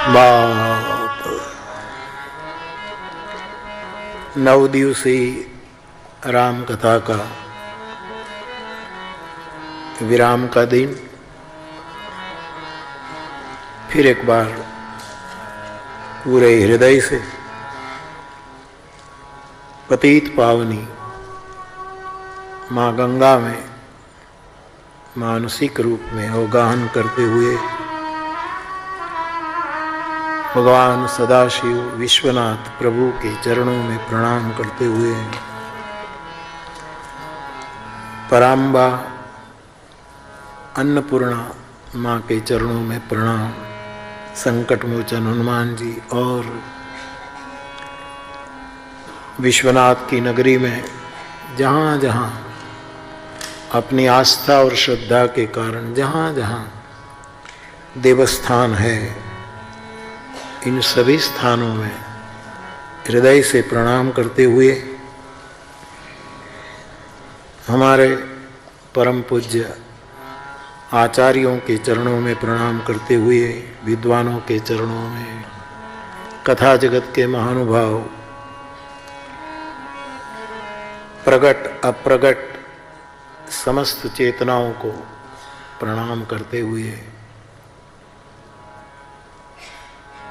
बाप 9 दिवसीय राम कथा का विराम का दिन फिर एक बार पूरे हृदय से पतित पावनी माँ गंगा में मानसिक रूप में अवगाहन करते हुए भगवान सदाशिव विश्वनाथ प्रभु के चरणों में प्रणाम करते हुए पराम्बा अन्नपूर्णा माँ के चरणों में प्रणाम, संकट मोचन हनुमान जी और विश्वनाथ की नगरी में जहाँ जहाँ अपनी आस्था और श्रद्धा के कारण जहाँ जहाँ देवस्थान है, इन सभी स्थानों में हृदय से प्रणाम करते हुए हमारे परम पूज्य आचार्यों के चरणों में प्रणाम करते हुए विद्वानों के चरणों में कथा जगत के महानुभाव प्रगट अप्रगट समस्त चेतनाओं को प्रणाम करते हुए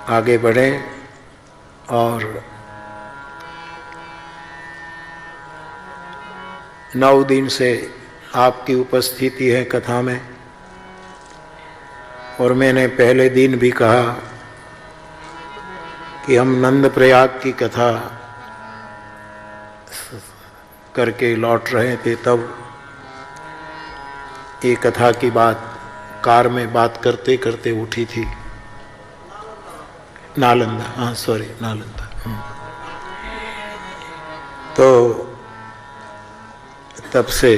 आगे बढ़ें और 9 दिन से आपकी उपस्थिति है कथा में। और मैंने पहले दिन भी कहा कि हम नंद प्रयाग की कथा करके लौट रहे थे, तब ये कथा की बात कार में बात करते करते उठी थी। नालंदा, हाँ सॉरी नालंदा। तो तब से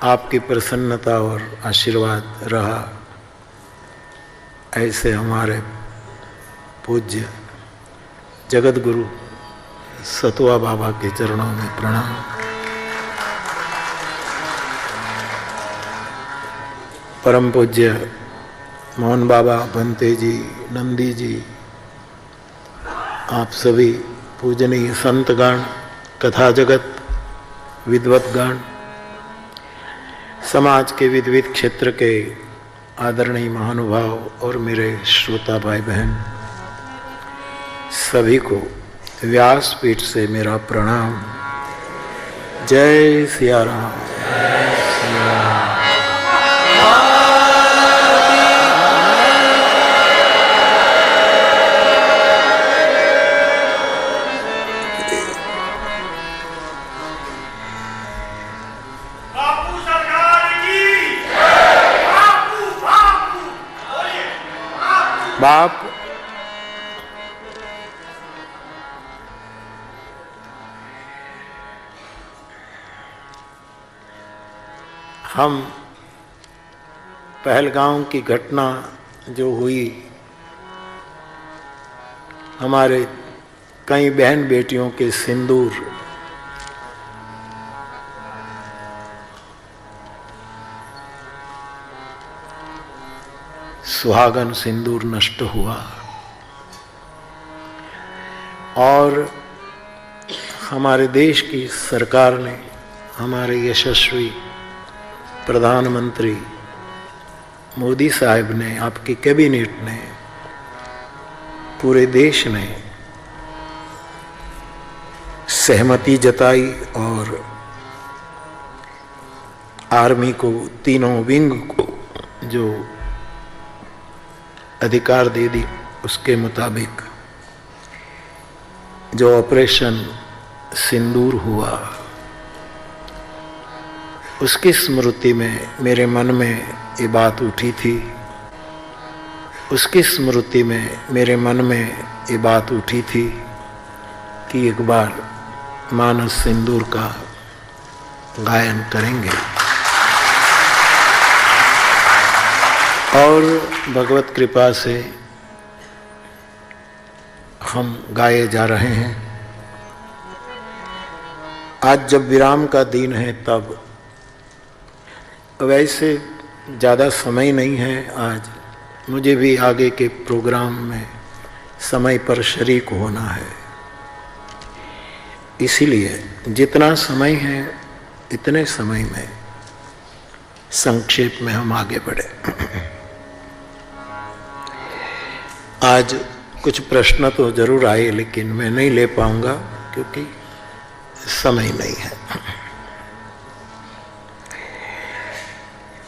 आपकी प्रसन्नता और आशीर्वाद रहा। ऐसे हमारे पूज्य जगत गुरु सतुआ बाबा के चरणों में प्रणाम। परम पूज्य मोहन बाबा, भंते जी, नंदी जी, आप सभी पूजनीय संतगण, कथा जगत, विद्वतगण, समाज के विविध क्षेत्र के आदरणीय महानुभाव और मेरे श्रोता भाई बहन, सभी को व्यासपीठ से मेरा प्रणाम। जय सिया राम। बाप हम पहलगांव की घटना जो हुई, हमारे कई बहन बेटियों के सिंदूर सुहागन सिंदूर नष्ट हुआ और हमारे देश की सरकार ने, हमारे यशस्वी प्रधानमंत्री मोदी साहब ने, आपकी कैबिनेट ने, पूरे देश ने सहमति जताई और आर्मी को, तीनों विंग को जो अधिकार दे दी, उसके मुताबिक जो ऑपरेशन सिंदूर हुआ, उसकी स्मृति में मेरे मन में ये बात उठी थी। उसकी स्मृति में मेरे मन में ये बात उठी थी कि एक बार मानस सिंदूर का गायन करेंगे। और भगवत कृपा से हम गाए जा रहे हैं। आज जब विराम का दिन है, तब वैसे ज़्यादा समय नहीं है आज, मुझे भी आगे के प्रोग्राम में समय पर शरीक होना है। इसीलिए जितना समय है इतने समय में संक्षेप में हम आगे बढ़े। आज कुछ प्रश्न तो जरूर आए, लेकिन मैं नहीं ले पाऊंगा क्योंकि समय नहीं है।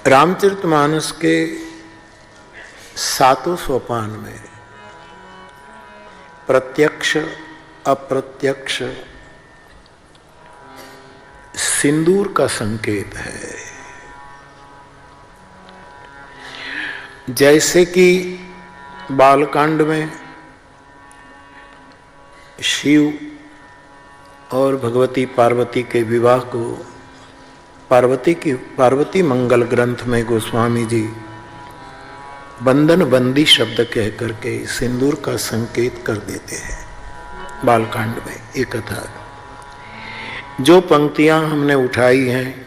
रामचरितमानस के 7 सोपान में प्रत्यक्ष अप्रत्यक्ष सिंदूर का संकेत है। जैसे कि बालकांड में शिव और भगवती पार्वती के विवाह को पार्वती मंगल ग्रंथ में गोस्वामी जी बंधन बंदी शब्द कह करके सिंदूर का संकेत कर देते हैं। बालकांड में ये कथा, जो पंक्तियां हमने उठाई हैं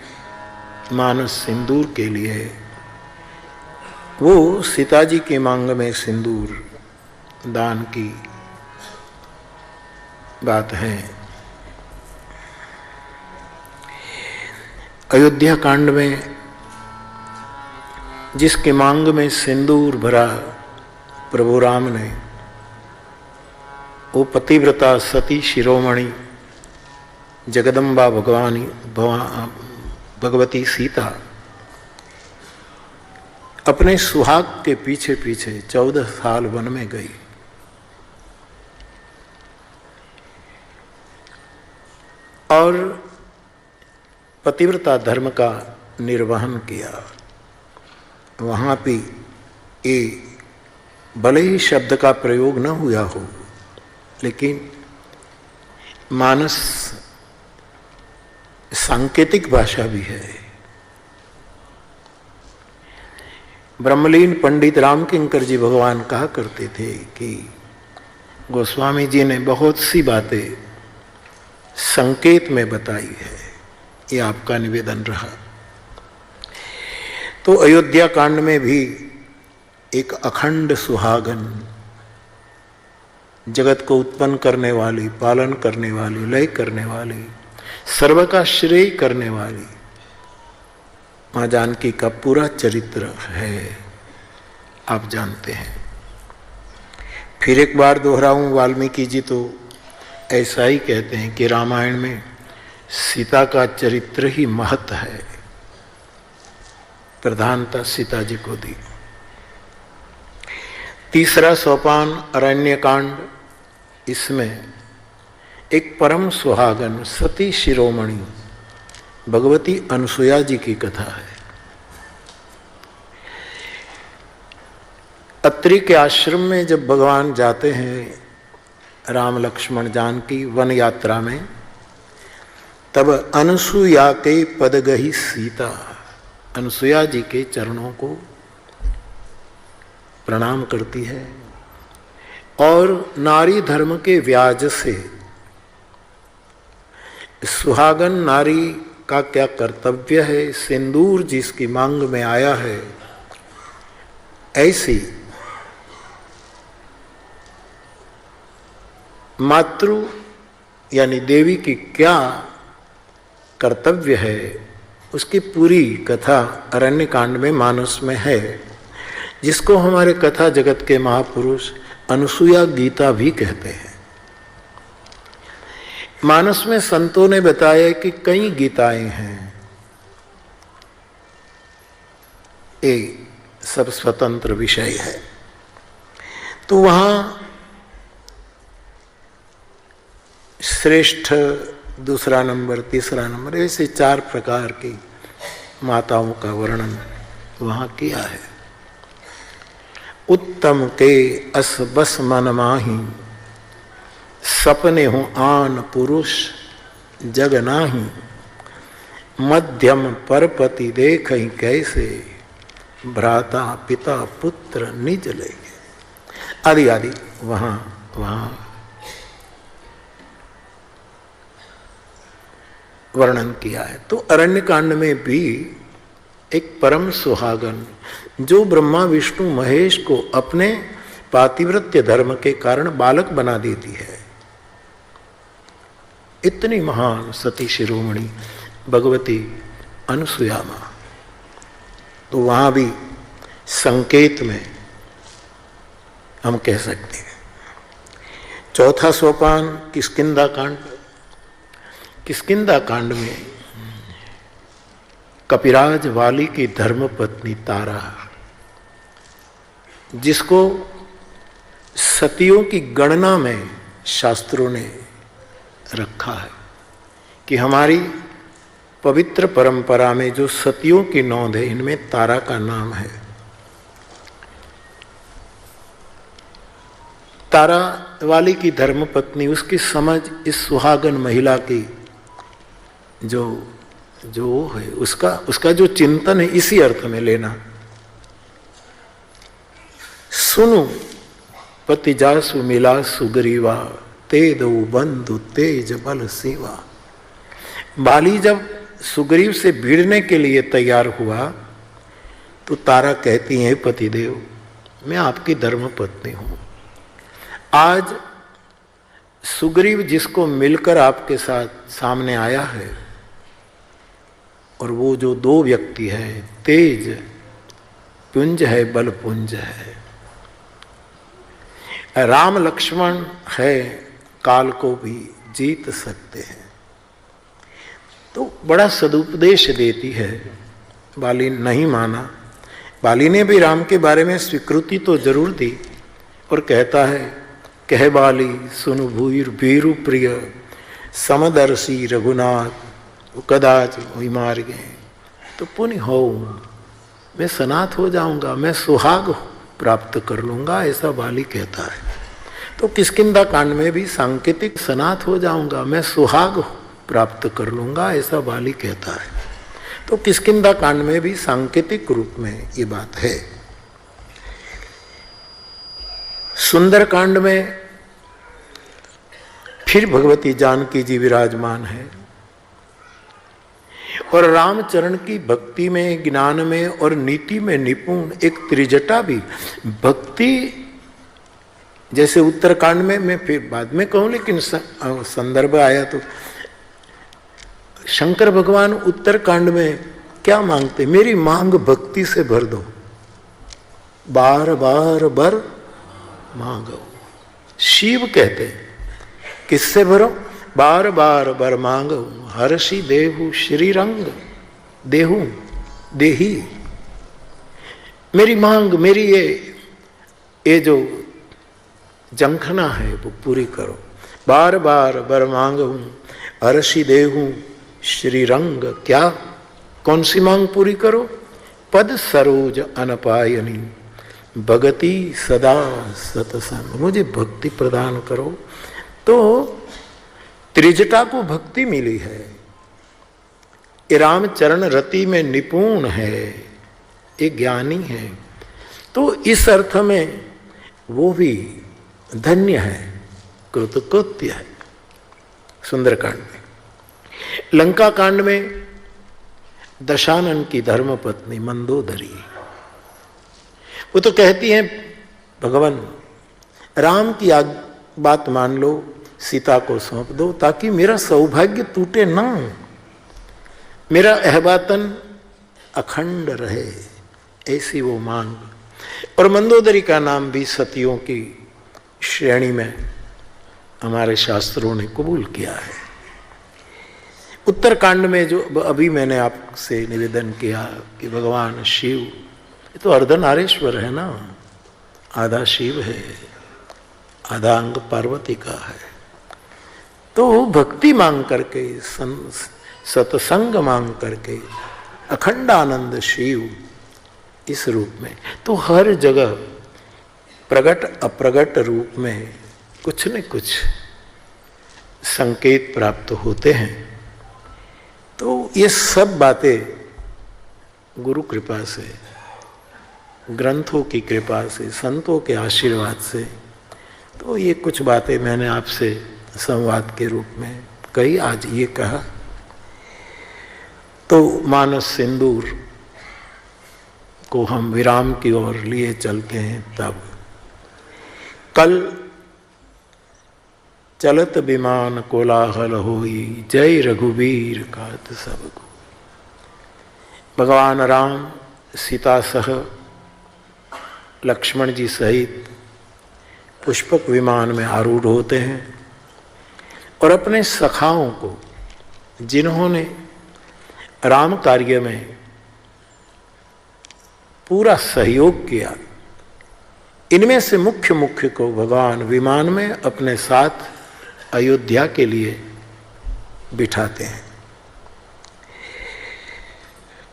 मानस सिंदूर के लिए, वो सीता जी की मांग में सिंदूर दान की बात है। अयोध्या कांड में जिसके मांग में सिंदूर भरा प्रभु राम ने, वो पतिव्रता सती शिरोमणि जगदम्बा भगवती सीता अपने सुहाग के पीछे पीछे 14 साल वन में गई। और पतिव्रता धर्म का निर्वहन किया। वहाँ भी ये भले ही शब्द का प्रयोग न हुआ हो, लेकिन मानस सांकेतिक भाषा भी है। ब्रह्मलीन पंडित रामकिंकर जी भगवान कहा करते थे कि गोस्वामी जी ने बहुत सी बातें संकेत में बताई है, ये आपका निवेदन रहा। तो अयोध्या कांड में भी एक अखंड सुहागन, जगत को उत्पन्न करने वाली, पालन करने वाली, लय करने वाली, सर्व का श्रेय करने वाली मां जानकी का पूरा चरित्र है, आप जानते हैं। फिर एक बार दोहराऊं, वाल्मीकि जी तो ऐसा ही कहते हैं कि रामायण में सीता का चरित्र ही महत्व है, प्रधानता सीता जी को दी। तीसरा सोपान अरण्यकांड, इसमें एक परम सुहागन सती शिरोमणि भगवती अनसुया जी की कथा है। अत्रि के आश्रम में जब भगवान जाते हैं राम लक्ष्मण जानकी वन यात्रा में, तब अनसुया के पद गही सीता अनसुया जी के चरणों को प्रणाम करती है और नारी धर्म के व्याज से सुहागन नारी का क्या कर्तव्य है, सिंदूर जिसकी मांग में आया है, ऐसी मातृ यानी देवी की क्या कर्तव्य है, उसकी पूरी कथा अरण्यकांड में मानस में है, जिसको हमारे कथा जगत के महापुरुष अनुसुया गीता भी कहते हैं। मानस में संतों ने बताया कि कई गीताएं हैं, ये सब स्वतंत्र विषय है। तो वहां श्रेष्ठ दूसरा नंबर, तीसरा नंबर, ऐसे 4 प्रकार की माताओं का वर्णन वहां किया है। उत्तम के अस बस मन माही, सपने हो आन पुरुष जग नाही, मध्यम परपति देख कैसे, भ्राता पिता पुत्र निज ले, आदि आदि वहां वर्णन किया है। तो अरण्यकांड में भी एक परम सुहागन जो ब्रह्मा विष्णु महेश को अपने पातिव्रत्य धर्म के कारण बालक बना देती है। इतनी महान सती शिरोमणि भगवती अनुसुया मां। तो वहां भी संकेत में हम कह सकते हैं। चौथा सोपान किष्किंधा कांड। किष्किंधा कांड में कपिराज वाली की धर्मपत्नी तारा, जिसको सतियों की गणना में शास्त्रों ने रखा है कि हमारी पवित्र परंपरा में जो सतियों की नोंद है इनमें तारा का नाम है। तारा वाली की धर्मपत्नी, उसकी समझ इस सुहागन महिला की जो है उसका जो चिंतन है इसी अर्थ में लेना। सुनु पति जासु मिला सुग्रीवा, ते दो बंधु तेज बल सेवा। बाली जब सुग्रीव से भिड़ने के लिए तैयार हुआ तो तारा कहती है, पतिदेव मैं आपकी धर्मपत्नी हूं। आज सुग्रीव जिसको मिलकर आपके साथ सामने आया है, और वो जो दो व्यक्ति है, तेज पुंज है, बल पुंज है, राम लक्ष्मण है, काल को भी जीत सकते हैं। तो बड़ा सदुपदेश देती है। बाली नहीं माना। बाली ने भी राम के बारे में स्वीकृति तो जरूर दी और कहता है, कह बाली सुनु भूर भीरु प्रिय, समदर्शी रघुनाथ कदाच वही मार गए तो पुण्य हो, मैं सनाथ हो जाऊंगा, मैं सुहाग प्राप्त कर लूंगा, ऐसा बाली कहता है। तो किष्किंधा कांड में भी सांकेतिक सनाथ हो जाऊंगा, मैं सुहाग प्राप्त कर लूंगा, ऐसा बाली कहता है। तो किष्किंधा कांड में भी सांकेतिक रूप में ये बात है। सुंदर कांड में फिर भगवती जानकी जी विराजमान है और रामचरण की भक्ति में, ज्ञान में और नीति में निपुण एक त्रिजटा भी। भक्ति जैसे उत्तरकांड में, मैं फिर बाद में कहूं, लेकिन संदर्भ आया तो शंकर भगवान उत्तरकांड में क्या मांगते, मेरी मांग भक्ति से भर दो, बार बार बर मांगो। शिव कहते किससे भरो, बार बार बर मांगो, हर्षि देहु श्री रंग देहु देही। मेरी मांग, मेरी ये जो जंखना है वो पूरी करो। बार बार बर मांगो, हर्षि देहु श्री रंग। क्या, कौन सी मांग पूरी करो? पद सरोज अनपायनी, भगति सदा सतसंग। मुझे भक्ति प्रदान करो। तो त्रिजटा को भक्ति मिली है। ये रामचरण रति में निपुण है, ये ज्ञानी है। तो इस अर्थ में वो भी धन्य है, कृतकृत्य है। सुंदरकांड में, लंका कांड में दशानन की धर्मपत्नी मंदोदरी, वो तो कहती है, भगवान राम की बात मान लो, सीता को सौंप दो ताकि मेरा सौभाग्य टूटे ना, मेरा अहबातन अखंड रहे, ऐसी वो मांग। और मंदोदरी का नाम भी सतियों की श्रेणी में हमारे शास्त्रों ने कबूल किया है। उत्तरकांड में जो अभी मैंने आपसे निवेदन किया कि भगवान शिव, ये तो अर्धनारीश्वर है ना, आधा शिव है, आधा अंग पार्वती का है। तो भक्ति मांग करके, सत्संग मांग करके, अखंड आनंद शिव इस रूप में, तो हर जगह प्रगट अप्रगट रूप में कुछ न कुछ संकेत प्राप्त होते हैं। तो ये सब बातें गुरु कृपा से, ग्रंथों की कृपा से, संतों के आशीर्वाद से, तो ये कुछ बातें मैंने आपसे संवाद के रूप में कही, आज ये कहा। तो मानस सिंदूर को हम विराम की ओर लिए चलते हैं। तब कल चलत विमान कोलाहल होई, जय रघुवीर कहत सब को। भगवान राम सीता सह लक्ष्मण जी सहित पुष्पक विमान में आरूढ़ होते हैं और अपने सखाओं को, जिन्होंने राम कार्य में पूरा सहयोग किया, इनमें से मुख्य को भगवान विमान में अपने साथ अयोध्या के लिए बिठाते हैं।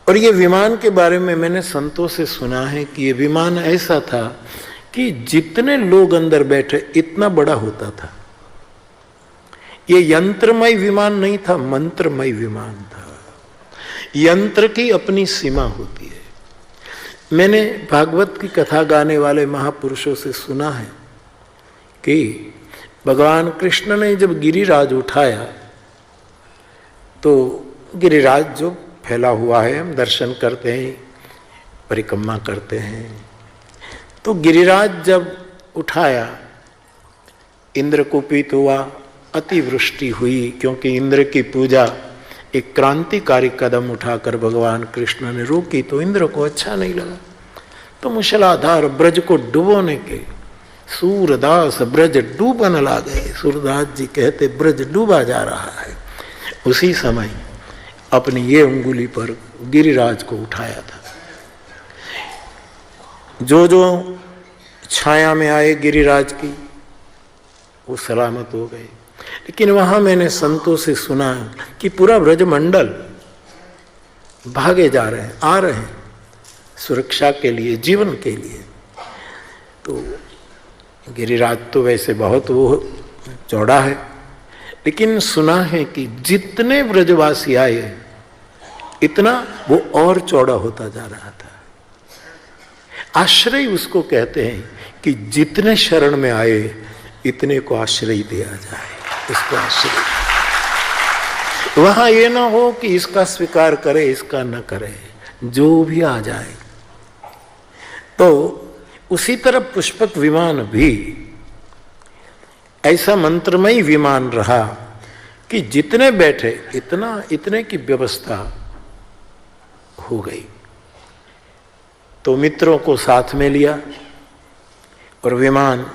और ये विमान के बारे में मैंने संतों से सुना है कि ये विमान ऐसा था कि जितने लोग अंदर बैठे इतना बड़ा होता था। ये यंत्रमय विमान नहीं था, मंत्रमय विमान था। यंत्र की अपनी सीमा होती है। मैंने भागवत की कथा गाने वाले महापुरुषों से सुना है कि भगवान कृष्ण ने जब गिरिराज उठाया तो गिरिराज जो फैला हुआ है, हम दर्शन करते हैं, परिक्रमा करते हैं, तो गिरिराज जब उठाया इंद्र कुपित हुआ, अतिवृष्टि हुई, क्योंकि इंद्र की पूजा एक क्रांतिकारी कदम उठाकर भगवान कृष्ण ने रोकी तो इंद्र को अच्छा नहीं लगा। तो मूसलाधार ब्रज को डुबोने के सूरदास ब्रज डूबन लागे। सूरदास जी कहते ब्रज डूबा जा रहा है। उसी समय अपनी ये उंगली पर गिरिराज को उठाया था। जो जो छाया में आए गिरिराज की वो सलामत हो गए। लेकिन वहां मैंने संतों से सुना कि पूरा ब्रजमंडल भागे जा रहे हैं, आ रहे हैं सुरक्षा के लिए, जीवन के लिए। तो गिरिराज तो वैसे बहुत वो चौड़ा है, लेकिन सुना है कि जितने ब्रजवासी आए इतना वो और चौड़ा होता जा रहा था। आश्रय उसको कहते हैं कि जितने शरण में आए इतने को आश्रय दिया जाए, उसको आश्रय। वहां ये ना हो कि इसका स्वीकार करे इसका न करे, जो भी आ जाए। तो उसी तरह पुष्पक विमान भी ऐसा मंत्रमय विमान रहा कि जितने बैठे इतने की व्यवस्था हो गई। तो मित्रों को साथ में लिया और विमान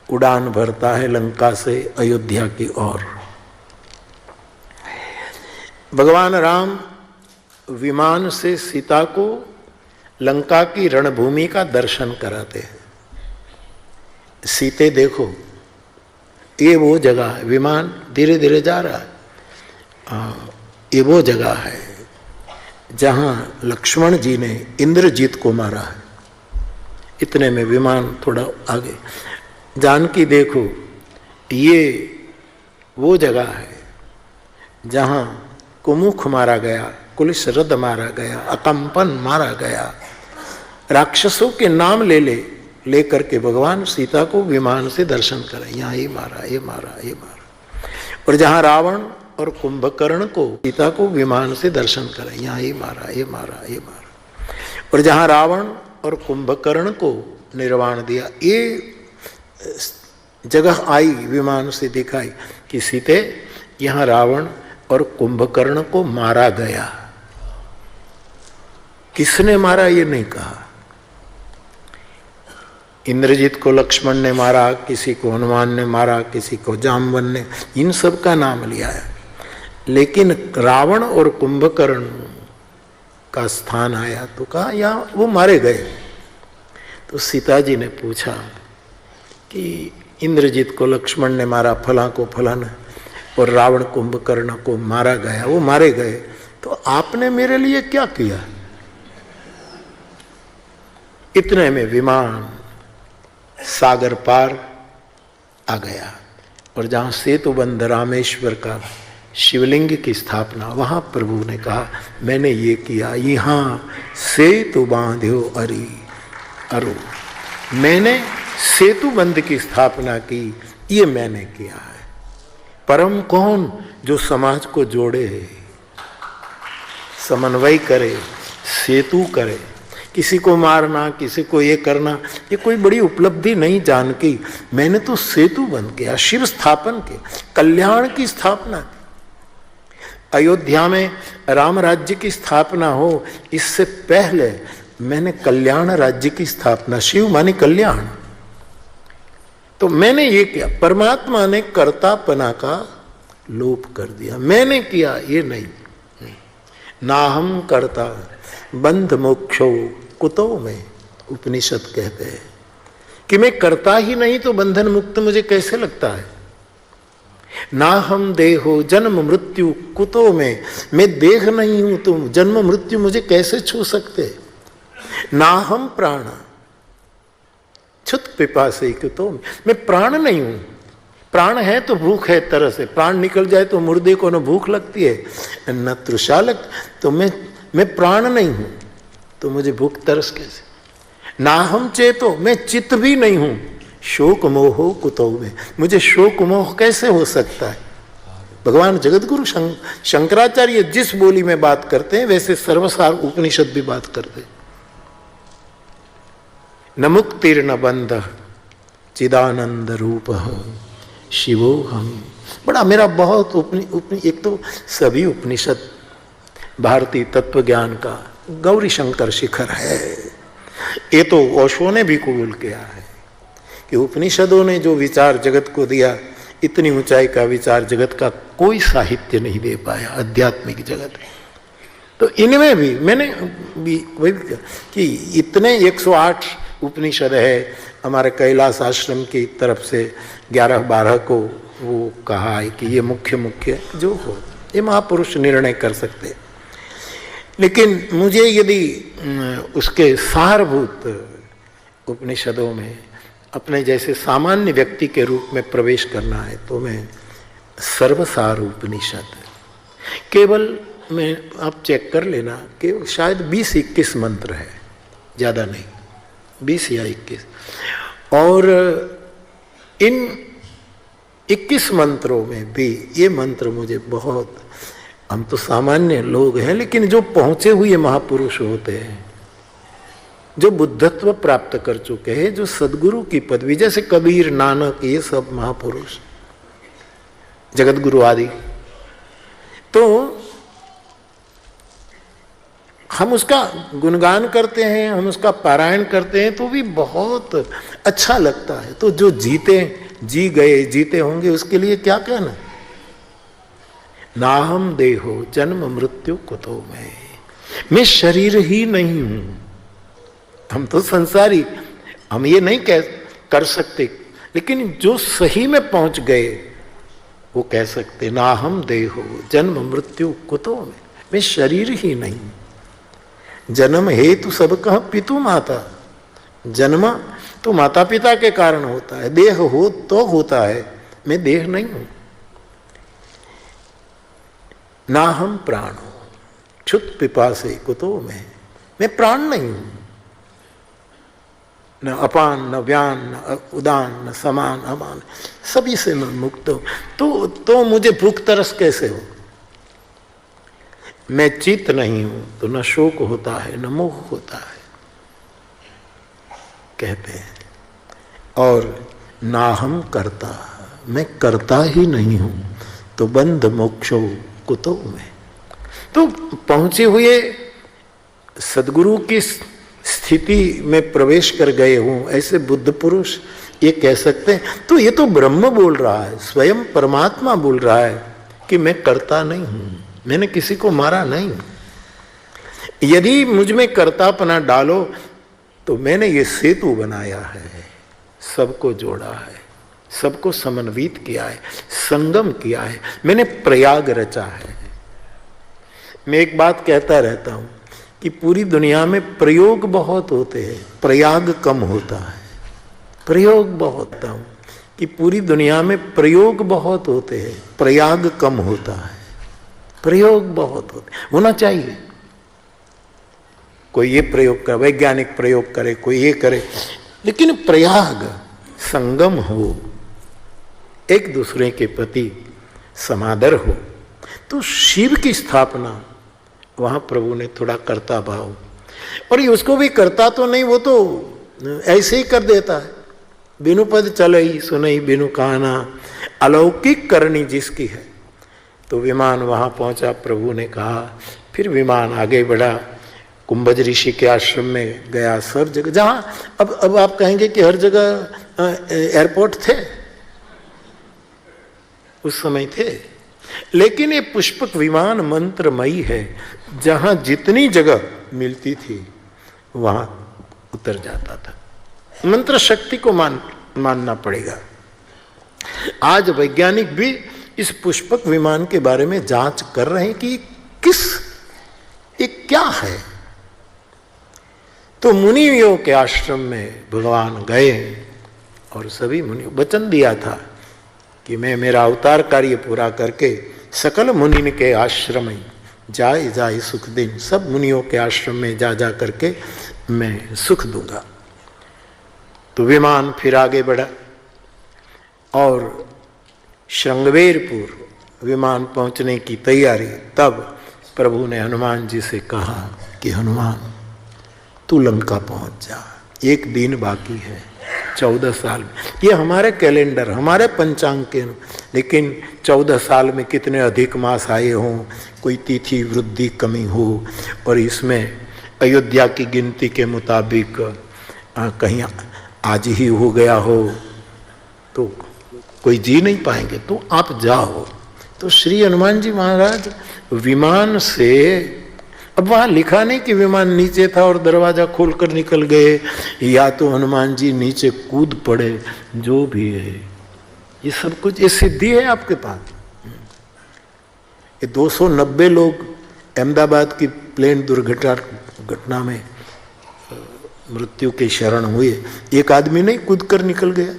उड़ान भरता है लंका से अयोध्या की ओर। भगवान राम विमान से सीता को लंका की रणभूमि का दर्शन कराते हैं। सीते देखो, ये वो जगह है, विमान धीरे धीरे जा रहा है, ये वो जगह है जहां लक्ष्मण जी ने इंद्रजीत को मारा है। इतने में विमान थोड़ा आगे। जानकी देखो, ये वो जगह है जहां कुमुख मारा गया, कुलिशरद मारा गया, अकंपन मारा गया। राक्षसों के नाम ले करके भगवान सीता को विमान से दर्शन करें। यहाँ ये मारा, ये मारा, ये मारा। और जहाँ रावण और कुंभकर्ण को सीता को विमान से दर्शन करें। यहाँ ये मारा, ये मारा, ये मारा। और जहाँ रावण और कुंभकर्ण को निर्वाण दिया, ये जगह आई विमान से दिखाई कि सीते यहाँ रावण और कुंभकर्ण को मारा गया। किसने मारा ये नहीं कहा। इंद्रजीत को लक्ष्मण ने मारा, किसी को हनुमान ने मारा, किसी को जामवन ने, इन सब का नाम लिया है। लेकिन रावण और कुंभकर्ण का स्थान आया तो कहा यहाँ वो मारे गए। तो सीता जी ने पूछा कि इंद्रजीत को लक्ष्मण ने मारा, फला को फलाना, और रावण कुंभकर्ण को मारा गया, वो मारे गए, तो आपने मेरे लिए क्या किया। इतने में विमान सागर पार आ गया और जहां सेतुबंध रामेश्वर का शिवलिंग की स्थापना, वहां प्रभु ने कहा मैंने ये किया, यहाँ सेतु बांध्यो अरि अरु, मैंने सेतुबंध की स्थापना की, ये मैंने किया है। परम कौन? जो समाज को जोड़े, समन्वय करे, सेतु करे। किसी को मारना, किसी को ये करना, ये कोई बड़ी उपलब्धि नहीं जान की। मैंने तो सेतु बन किया, शिव स्थापन के, कल्याण की स्थापना की। अयोध्या में राम राज्य की स्थापना हो, इससे पहले मैंने कल्याण राज्य की स्थापना, शिव माने कल्याण। तो मैंने ये किया, परमात्मा ने कर्तापना का लोप कर दिया, मैंने किया ये नहीं। ना हम कर्ता बंध मोक्षो कुतो में, उपनिषद कहते हैं कि मैं करता ही नहीं तो बंधन मुक्त मुझे कैसे लगता है। ना हम देहो जन्म मृत्यु कुतो में, मैं देह नहीं हूं तो जन्म मृत्यु मुझे कैसे छू सकते। ना हम प्राण छुत पिपासे कुतो में, मैं प्राण नहीं हूं। प्राण है तो भूख है, तरस है। प्राण निकल जाए तो मुर्दे को न भूख लगती है न तृषा लगती। तो मैं प्राण नहीं हूं तो मुझे भूख तरस कैसे। ना हम चेतो, मैं चित्त भी नहीं हूं। शोक मोहो कुतो में, मुझे शोक मोह कैसे हो सकता है। भगवान जगतगुरु शंकराचार्य जिस बोली में बात करते हैं वैसे सर्वसार उपनिषद भी बात करते हैं। न मुक्तिर न बंध चिदानंद रूप शिवो हम। बड़ा मेरा बहुत एक तो सभी उपनिषद भारतीय तत्व ज्ञान का गौरी शंकर शिखर है। ये तो ओशो ने भी कबूल किया है कि उपनिषदों ने जो विचार जगत को दिया, इतनी ऊंचाई का विचार जगत का कोई साहित्य नहीं दे पाया, आध्यात्मिक जगत। तो इनमें भी मैंने भी वही कि इतने 108 उपनिषद है। हमारे कैलाश आश्रम की तरफ से 11-12 को वो कहा है कि ये मुख्य जो हो, ये महापुरुष निर्णय कर सकते। लेकिन मुझे यदि उसके सारभूत उपनिषदों में अपने जैसे सामान्य व्यक्ति के रूप में प्रवेश करना है तो मैं सर्वसार उपनिषद केवल, मैं आप चेक कर लेना, केवल शायद 20-21 मंत्र है, ज़्यादा नहीं, 20 या 21। और इन 21 मंत्रों में भी ये मंत्र मुझे बहुत, हम तो सामान्य लोग हैं लेकिन जो पहुंचे हुए महापुरुष होते हैं, जो बुद्धत्व प्राप्त कर चुके हैं, जो सदगुरु की पदवी, जैसे कबीर, नानक, ये सब महापुरुष, जगत गुरु आदि, तो हम उसका गुणगान करते हैं, हम उसका पारायण करते हैं तो भी बहुत अच्छा लगता है। तो जो जी गए, जीते होंगे, उसके लिए क्या कहना। ना हम देहो जन्म मृत्यु कुतो में, मैं शरीर ही नहीं हूं। हम तो संसारी, हम ये नहीं कर सकते, लेकिन जो सही में पहुंच गए वो कह सकते, ना हम देहो जन्म मृत्यु कुतो में, मैं शरीर ही नहीं। जन्म हेतु सब कह पितु माता, जन्म तो माता पिता के कारण होता है, देह हो तो होता है, मैं देह नहीं हूं। ना हम प्राण हो क्षुत पिपासे कुतो में, मैं प्राण नहीं हूं। न अपान न व्यान न उदान न समान अमान, सभी से मैं मुक्त हूं। तो मुझे भूख तरस कैसे हो। मैं चित नहीं हूं तो न शोक होता है न मोह होता है, कहते हैं। और ना हम करता, मैं करता ही नहीं हूं तो बंध मोक्षो कुतो में। तो पहुंचे हुए सदगुरु की स्थिति में प्रवेश कर गए हूं, ऐसे बुद्ध पुरुष ये कह सकते हैं। तो ये तो ब्रह्म बोल रहा है, स्वयं परमात्मा बोल रहा है कि मैं करता नहीं हूं, मैंने किसी को मारा नहीं। यदि मुझ में कर्तापना डालो तो मैंने ये सेतु बनाया है, सबको जोड़ा है, सबको समन्वित किया है, संगम किया है, मैंने प्रयाग रचा है। मैं एक बात कहता रहता हूं कि पूरी दुनिया में प्रयोग बहुत होते हैं, प्रयाग कम होता है। प्रयोग बहुत होता हूं कि पूरी दुनिया में प्रयोग बहुत होते हैं, प्रयाग कम होता है। प्रयोग बहुत होना चाहिए, कोई ये प्रयोग करे, वैज्ञानिक प्रयोग करे, कोई ये करे, लेकिन प्रयाग संगम हो, एक दूसरे के प्रति समादर हो। तो शिव की स्थापना वहां प्रभु ने थोड़ा कर्ता भाव, और ये उसको भी करता तो नहीं, वो तो ऐसे ही कर देता है। बिनु पद चलई सुनई बिनु कहना, अलौकिक करनी जिसकी है। तो विमान वहाँ पहुँचा, प्रभु ने कहा। फिर विमान आगे बढ़ा, कुंभज ऋषि के आश्रम में गया, सब जगह जहाँ अब आप कहेंगे कि हर जगह एयरपोर्ट थे, उस समय थे, लेकिन ये पुष्पक विमान मंत्रमयी है। जहाँ जितनी जगह मिलती थी वहाँ उतर जाता था। मंत्र शक्ति को मानना पड़ेगा। आज वैज्ञानिक भी इस पुष्पक विमान के बारे में जांच कर रहे हैं कि ये क्या है। तो मुनियों के आश्रम में भगवान गए और सभी मुनियों वचन दिया था कि मैं मेरा अवतार कार्य पूरा करके सकल मुनि के आश्रम में जाए जाए सुख दिन, सब मुनियों के आश्रम में जा जा करके मैं सुख दूंगा। तो विमान फिर आगे बढ़ा और श्रृंगवेरपुर विमान पहुंचने की तैयारी। तब प्रभु ने हनुमान जी से कहा कि हनुमान तू लंका पहुंच जा, एक दिन बाकी है, 14 साल में। ये हमारे कैलेंडर, हमारे पंचांग के, लेकिन 14 साल में कितने अधिक मास आए हों, कोई तिथि वृद्धि कमी हो, और इसमें अयोध्या की गिनती के मुताबिक कहीं आज ही हो गया हो तो कोई जी नहीं पाएंगे। तो आप जाओ। तो श्री हनुमान जी महाराज विमान से, अब वहाँ लिखा नहीं कि विमान नीचे था और दरवाजा खोलकर निकल गए, या तो हनुमान जी नीचे कूद पड़े, जो भी है ये सब कुछ, ये सिद्धि है आपके पास। ये 290 लोग अहमदाबाद की प्लेन दुर्घटना में मृत्यु के शरण हुए, एक आदमी नहीं कूद कर निकल गया।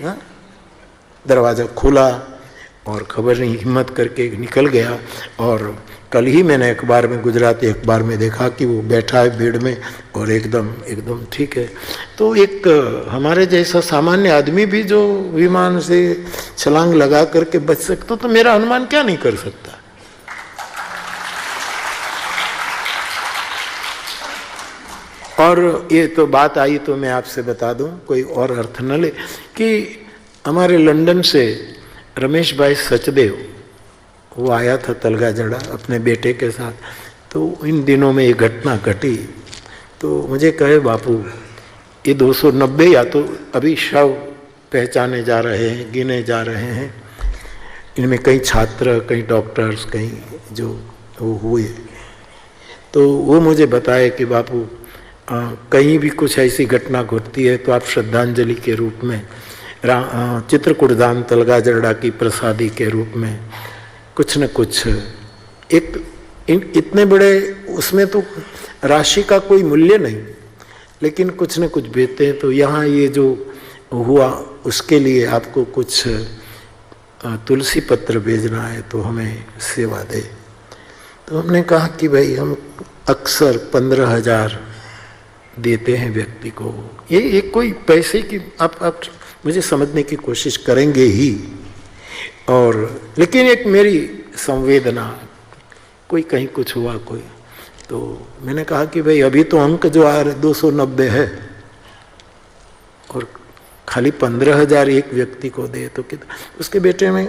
हा? दरवाजा खुला और खबर नहीं, हिम्मत करके निकल गया। और कल ही मैंने अखबार में, गुजराती अखबार में देखा कि वो बैठा है भीड़ में और एकदम ठीक है। तो एक हमारे जैसा सामान्य आदमी भी जो विमान से छलांग लगा करके बच सकता, तो मेरा हनुमान क्या नहीं कर सकता। और ये तो बात आई तो मैं आपसे बता दूं, कोई और अर्थ न ले, कि हमारे लंदन से रमेश भाई सचदेव, वो आया था तलगा जड़ा अपने बेटे के साथ। तो इन दिनों में ये घटना घटी, तो मुझे कहे बापू ये 290 या तो अभी शव पहचाने जा रहे हैं, गिने जा रहे हैं, इनमें कई छात्र, कई डॉक्टर्स, कई जो वो हुए। तो वो मुझे बताए कि बापू कहीं भी कुछ ऐसी घटना घटती है तो आप श्रद्धांजलि के रूप में चित्रकूट धाम तलगा जरड़ा की प्रसादी के रूप में कुछ न कुछ, इतने बड़े उसमें तो राशि का कोई मूल्य नहीं, लेकिन कुछ न कुछ भेजते हैं। तो यहाँ ये जो हुआ उसके लिए आपको कुछ तुलसी पत्र भेजना है तो हमें सेवा दे। तो हमने कहा कि भाई हम अक्सर 15,000 देते हैं व्यक्ति को। ये कोई पैसे की आप मुझे समझने की कोशिश करेंगे ही, और लेकिन एक मेरी संवेदना, कोई कहीं कुछ हुआ कोई, तो मैंने कहा कि भाई अभी तो अंक जो आ रहे 290 है और खाली 15,000 एक व्यक्ति को दे तो कितना। उसके बेटे में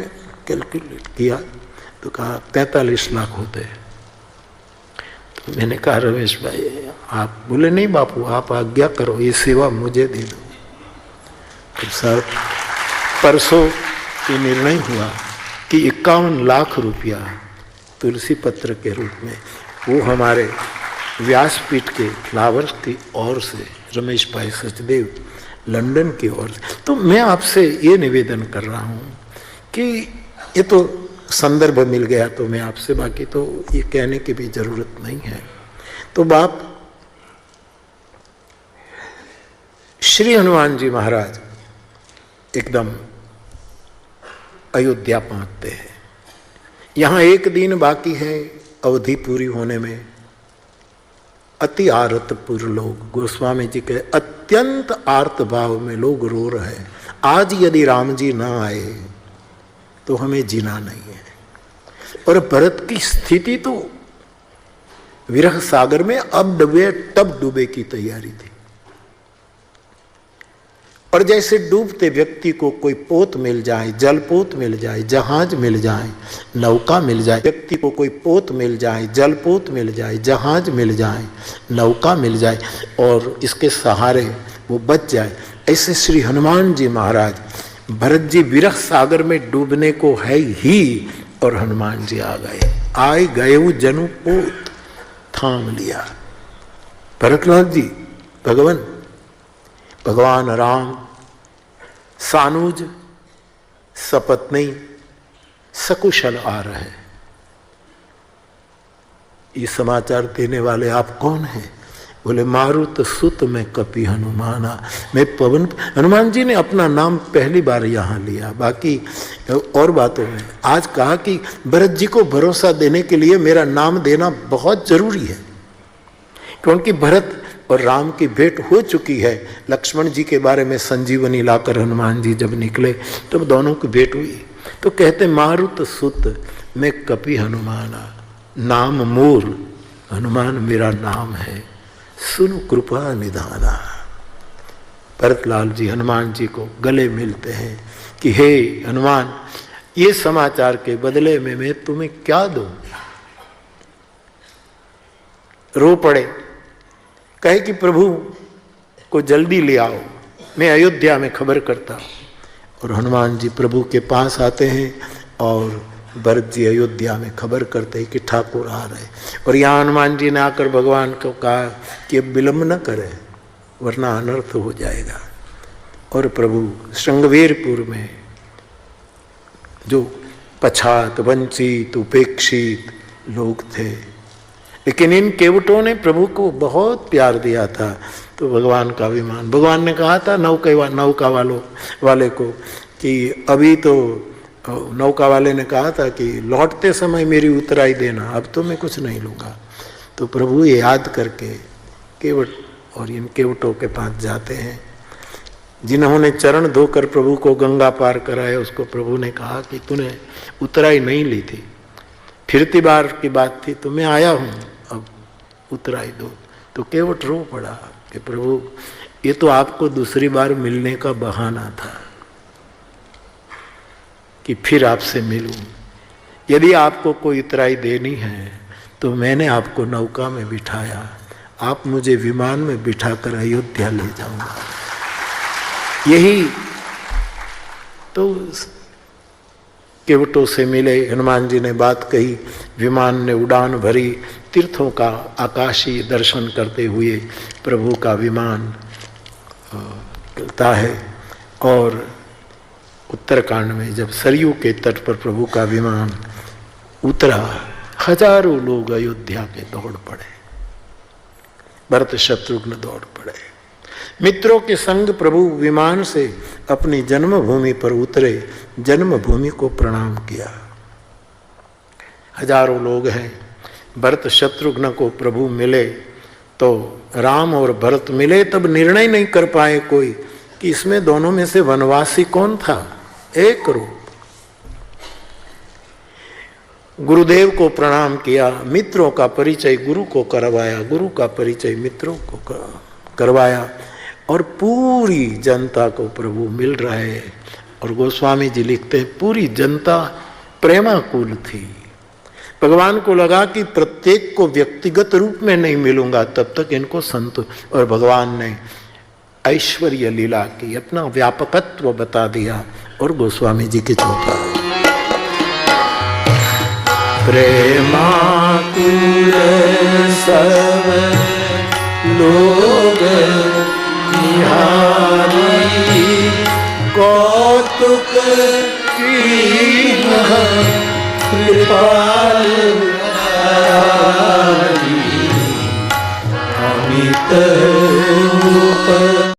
कैलकुलेट किया तो कहा 43 लाख होते हैं। तो मैंने कहा रमेश भाई आप, बोले नहीं बापू आप आज्ञा करो, ये सेवा मुझे दे दो। तो सर परसों ये निर्णय हुआ कि 51 लाख रुपया तुलसी पत्र के रूप में वो हमारे व्यासपीठ के फ्लावर्स की ओर से, रमेश भाई सचदेव लंदन की ओर से। तो मैं आपसे ये निवेदन कर रहा हूँ कि ये तो संदर्भ मिल गया तो मैं आपसे, बाकी तो ये कहने की भी जरूरत नहीं है। तो बाप श्री हनुमान जी महाराज एकदम अयोध्या पहुंचते हैं। यहाँ एक दिन बाकी है अवधि पूरी होने में। अति आर्तपुर लोग, गोस्वामी जी के अत्यंत आर्त भाव में लोग रो रहे हैं, आज यदि राम जी ना आए तो हमें जीना नहीं है। और भरत की स्थिति तो विरह सागर में अब डूबे तब डूबे की तैयारी थी। और जैसे डूबते व्यक्ति को कोई पोत मिल जाए, जलपोत मिल जाए, जहाज मिल जाए, नौका मिल जाए, व्यक्ति को कोई पोत मिल जाए, जलपोत मिल जाए, जहाज मिल जाए, नौका मिल जाए और इसके सहारे वो बच जाए, ऐसे श्री हनुमान जी महाराज भरत जी विरह सागर में डूबने को है ही और हनुमान जी आ गए। आए गए जनु पोत थाम लिया। भरतलाल जी भगवान राम सानुज सपत्नी सकुशल आ रहे। ये समाचार देने वाले आप कौन हैं? बोले मारुत सुत में कपि हनुमाना, मैं पवन। हनुमान जी ने अपना नाम पहली बार यहाँ लिया, बाकी और बातों में आज कहा कि भरत जी को भरोसा देने के लिए मेरा नाम देना बहुत जरूरी है, क्योंकि भरत और राम की भेंट हो चुकी है। लक्ष्मण जी के बारे में संजीवनी लाकर हनुमान जी जब निकले तब दोनों की भेंट हुई। तो कहते मारुत सुत में कपि हनुमाना, नाम मोर हनुमान मेरा नाम है, सुन कृपा निधाना। भरतलाल जी हनुमान जी को गले मिलते हैं कि हे हनुमान, ये समाचार के बदले में मैं तुम्हें क्या दूं? रो पड़े, कहे कि प्रभु को जल्दी ले आओ, मैं अयोध्या में खबर करता हूं। और हनुमान जी प्रभु के पास आते हैं और भरत जी अयोध्या में खबर करते हैं कि ठाकुर आ रहे। और यहाँ हनुमान जी ने आकर भगवान को कहा कि अब विलंब न करे वरना अनर्थ हो जाएगा। और प्रभु श्रृंगवीरपुर में जो पछात वंचित उपेक्षित लोग थे, लेकिन इन केवटों ने प्रभु को बहुत प्यार दिया था। तो भगवान का विमान, भगवान ने कहा था नौका वाले को कि अभी तो नौका वाले ने कहा था कि लौटते समय मेरी उतराई देना, अब तो मैं कुछ नहीं लूँगा। तो प्रभु ये याद करके केवट और इन केवटों के पास जाते हैं जिन्होंने चरण धोकर प्रभु को गंगा पार कराया। उसको प्रभु ने कहा कि तूने उतराई नहीं ली थी, फिरती बार की बात थी, तो मैं आया हूँ, अब उतराई दो। तो केवट रो पड़ा कि प्रभु ये तो आपको दूसरी बार मिलने का बहाना था कि फिर आपसे मिलूं। यदि आपको कोई उतराई देनी है तो मैंने आपको नौका में बिठाया, आप मुझे विमान में बिठाकर अयोध्या ले जाऊंगा। यही तो केवटों से मिले, हनुमान जी ने बात कही, विमान ने उड़ान भरी, तीर्थों का आकाशीय दर्शन करते हुए प्रभु का विमान चलता है। और उत्तरकांड में जब सरयू के तट पर प्रभु का विमान उतरा, हजारों लोग अयोध्या के दौड़ पड़े, भरत शत्रुघ्न दौड़ पड़े। मित्रों के संग प्रभु विमान से अपनी जन्मभूमि पर उतरे, जन्मभूमि को प्रणाम किया। हजारों लोग हैं। भरत शत्रुघ्न को प्रभु मिले तो राम और भरत मिले, तब निर्णय नहीं कर पाए कोई कि इसमें दोनों में से वनवासी कौन था। एक रूप गुरुदेव को प्रणाम किया, मित्रों का परिचय गुरु को करवाया, गुरु का परिचय मित्रों को करवाया, और पूरी जनता को प्रभु मिल रहे हैं। और गोस्वामी जी लिखते हैं पूरी जनता प्रेमाकुल थी। भगवान को लगा कि प्रत्येक को व्यक्तिगत रूप में नहीं मिलूंगा तब तक इनको संतोष, और भगवान ने ऐश्वर्य लीला की, अपना व्यापकत्व बता दिया। और गोस्वामी जी की चौथा प्रेमाकुल सब लोग निहारी, कौतुक कीन्ह कृपाल अमित